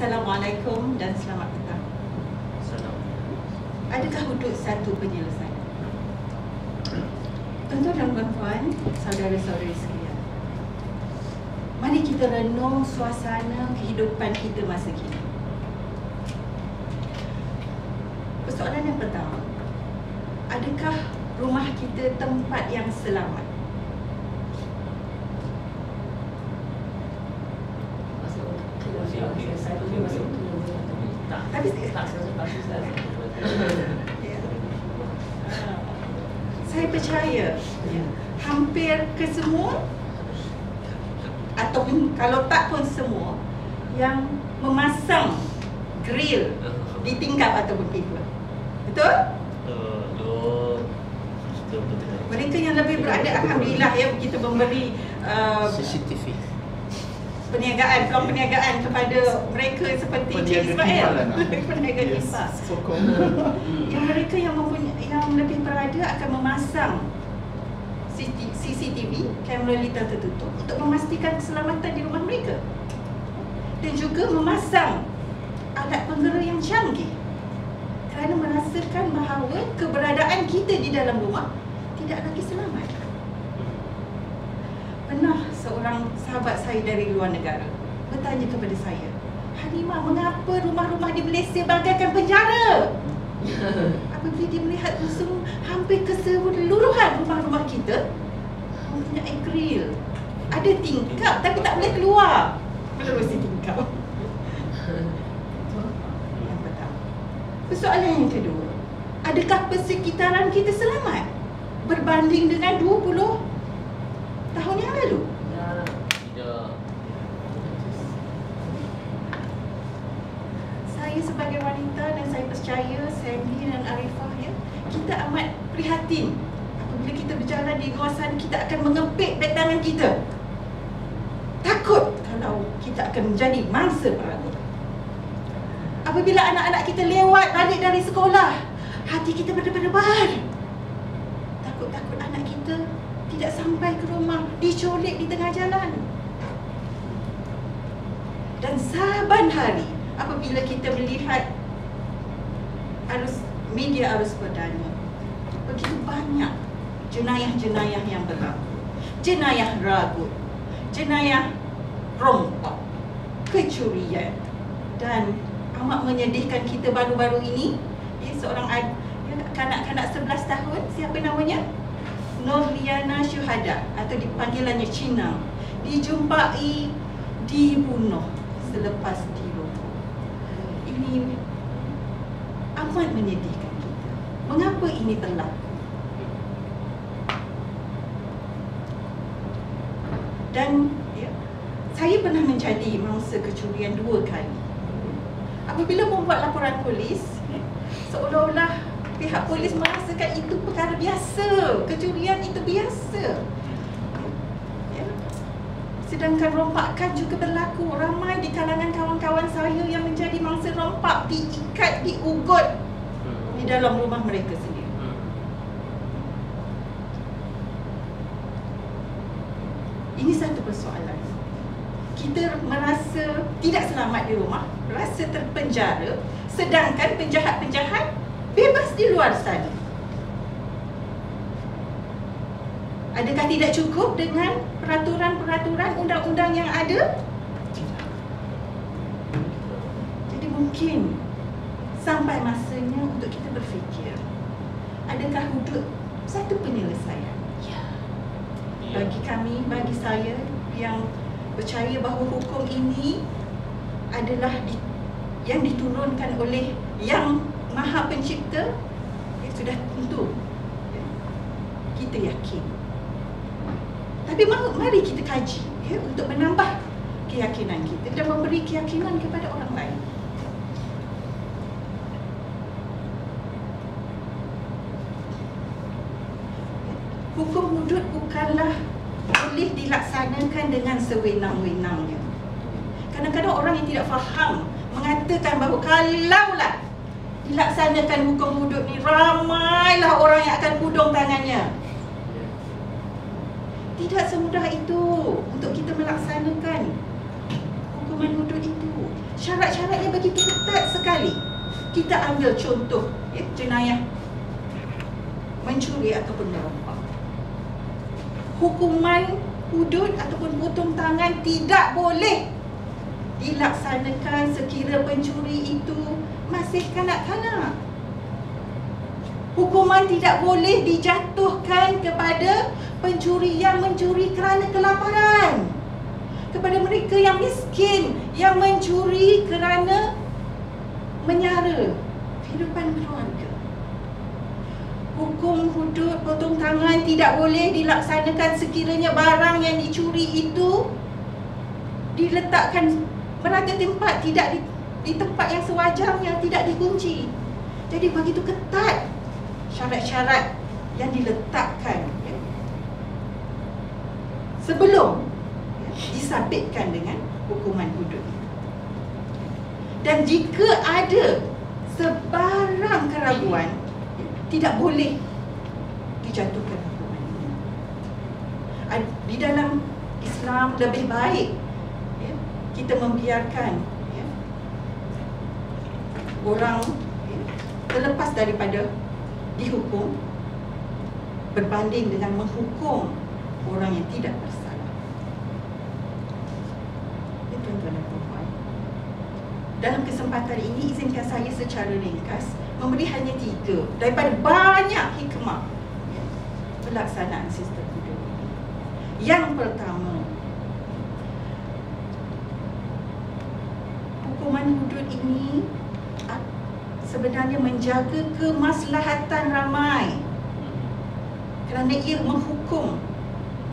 Assalamualaikum dan selamat petang. Adakah hudud satu penyelesaian? Tuan-tuan dan puan-puan, saudara-saudari sekalian, mari kita renung suasana kehidupan kita masa kini. Persoalan yang pertama, adakah rumah kita tempat yang selamat? Tapi saya percaya hampir kesemua ataupun kalau tak pun semua yang memasang grill di tingkap ataupun pintu. Betul? Mereka yang lebih berada, alhamdulillah ya, kita memberi CCTV perniagaan, peluang perniagaan kepada mereka seperti Cik Ismail, peniaga kisah. Yang mereka yang lebih berada akan memasang CCTV, kamera litar tertutup, untuk memastikan keselamatan di rumah mereka, dan juga memasang alat penggera yang canggih kerana merasakan bahawa keberadaan kita di dalam rumah tidak lagi selamat. Pernah seorang sahabat saya dari luar negara bertanya kepada saya, "Halimah, mengapa rumah-rumah di Malaysia bagaikan penjara?" Apabila dia melihat hampir keseluruhan rumah-rumah kita mempunyai grill, ada tingkap tapi tak boleh keluar menerusi tingkap. Yang pertama. Persoalan yang kedua, adakah persekitaran kita selamat berbanding dengan 20 tahun yang lalu? tidak. Saya sebagai wanita, dan saya percaya Sandy dan Arifah ya, kita amat prihatin apabila kita berjalan di kawasan, kita akan mengepit beg tangan kita, takut kalau kita akan menjadi mangsa perang. Apabila anak-anak kita lewat balik dari sekolah, hati kita berdebar-debar, takut-takut anak kita tidak sampai ke rumah, diculik di tengah jalan. Dan saban hari apabila kita melihat media arus perdana, begitu banyak jenayah-jenayah yang berlaku. Jenayah ragut, jenayah rompak, kecurian, dan amat menyedihkan kita baru-baru ini seorang kanak-kanak 11 tahun, siapa namanya? Nurliana Syuhada atau dipanggilannya Cina, dijumpai dibunuh selepas dirokok. Ini amat menyedihkan kita. Mengapa ini berlaku? Dan saya pernah menjadi mangsa kecurian 2 kali. Apabila membuat laporan polis, seolah-olah pihak polis merasakan itu perkara biasa, kecurian itu biasa. Sedangkan rompakan juga berlaku. Ramai di kalangan kawan-kawan saya yang menjadi mangsa rompak, diikat, diugut di dalam rumah mereka sendiri. Ini satu persoalan. Kita merasa tidak selamat di rumah, rasa terpenjara, sedangkan penjahat-penjahat bebas di luar sana. Adakah tidak cukup dengan peraturan-peraturan undang-undang yang ada? Jadi mungkin sampai masanya untuk kita berfikir, adakah hudud satu penyelesaian? Bagi kami, bagi saya yang percaya bahawa hukum ini adalah yang diturunkan oleh Yang Maha Pencipta, sudah tentu kita yakin. Tapi mari kita kaji untuk menambah keyakinan kita dan memberi keyakinan kepada orang lain. Hukum hudud bukanlah boleh dilaksanakan dengan sewenang-wenangnya. Kadang-kadang orang yang tidak faham mengatakan bahawa kalaulah dilaksanakan hukum hudud ni, ramailah orang yang akan pudung tangannya. Tidak semudah itu untuk kita melaksanakan hukum hukuman hudud itu. Syarat-syaratnya begitu ketat sekali. Kita ambil contoh jenayah mencuri ataupun merompak. Hukuman hudud ataupun potong tangan tidak boleh dilaksanakan sekira pencuri itu masih kanak-kanak. Hukuman tidak boleh dijatuhkan kepada pencuri yang mencuri kerana kelaparan, kepada mereka yang miskin yang mencuri kerana menyara kehidupan keluarga. Hukum hudud potong tangan tidak boleh dilaksanakan sekiranya barang yang dicuri itu diletakkan merata tempat, tidak di tempat yang sewajarnya, tidak dikunci. Jadi begitu ketat syarat-syarat yang diletakkan sebelum disabitkan dengan hukuman hudud. Dan jika ada sebarang keraguan, tidak boleh dijatuhkan hukuman ini. Di dalam Islam lebih baik kita membiarkan orang terlepas daripada dihukum berbanding dengan menghukum orang yang tidak bersalah. Ya, tuan-tuan dan puan-puan, dalam kesempatan ini izinkan saya secara ringkas memberi hanya 3 daripada banyak hikmah pelaksanaan sistem hudud ini. Yang pertama, hukuman hudud ini sebenarnya menjaga kemaslahatan ramai kerana ia menghukum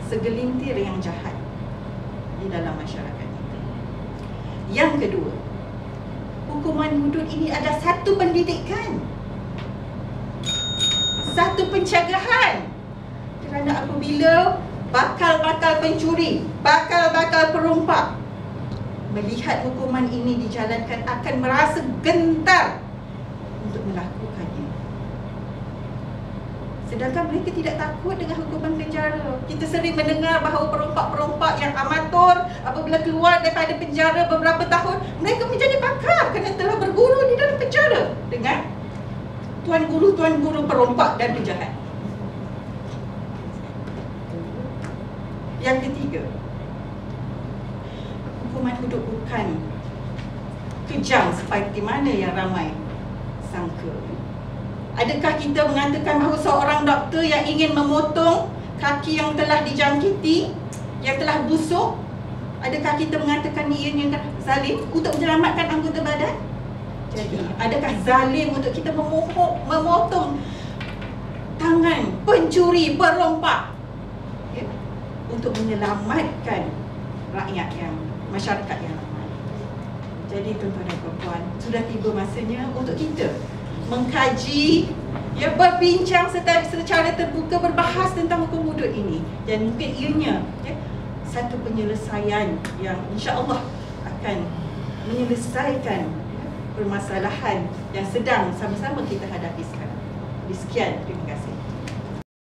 segelintir yang jahat di dalam masyarakat kita. Yang kedua, hukuman hudud ini ada satu pendidikan, satu pencegahan, kerana apabila bakal-bakal pencuri, bakal-bakal perompak melihat hukuman ini dijalankan akan merasa gentar untuk melakukannya. Sedangkan mereka tidak takut dengan hukuman penjara. Kita sering mendengar bahawa perompak-perompak yang amatur apabila keluar daripada penjara beberapa tahun, mereka menjadi pakar kerana telah berguru di dalam penjara dengan tuan guru perompak dan penjahat. Yang ketiga, hukuman hudud bukan kejam seperti mana yang ramai sangka. Adakah kita mengatakan bahawa seorang doktor yang ingin memotong kaki yang telah dijangkiti, yang telah busuk, adakah kita mengatakan ianya zalim untuk menyelamatkan anggota badan? Jadi, adakah zalim untuk kita memotong tangan pencuri, perompak untuk menyelamatkan rakyat yang, masyarakat yang ramai? Jadi tuan-tuan dan puan-puan, sudah tiba masanya untuk kita mengkaji, berbincang secara terbuka, berbahas tentang hukum hudud ini. Dan mungkin ianya satu penyelesaian yang insya-Allah akan menyelesaikan permasalahan yang sedang sama-sama kita hadapi sekarang. Sekian, terima kasih.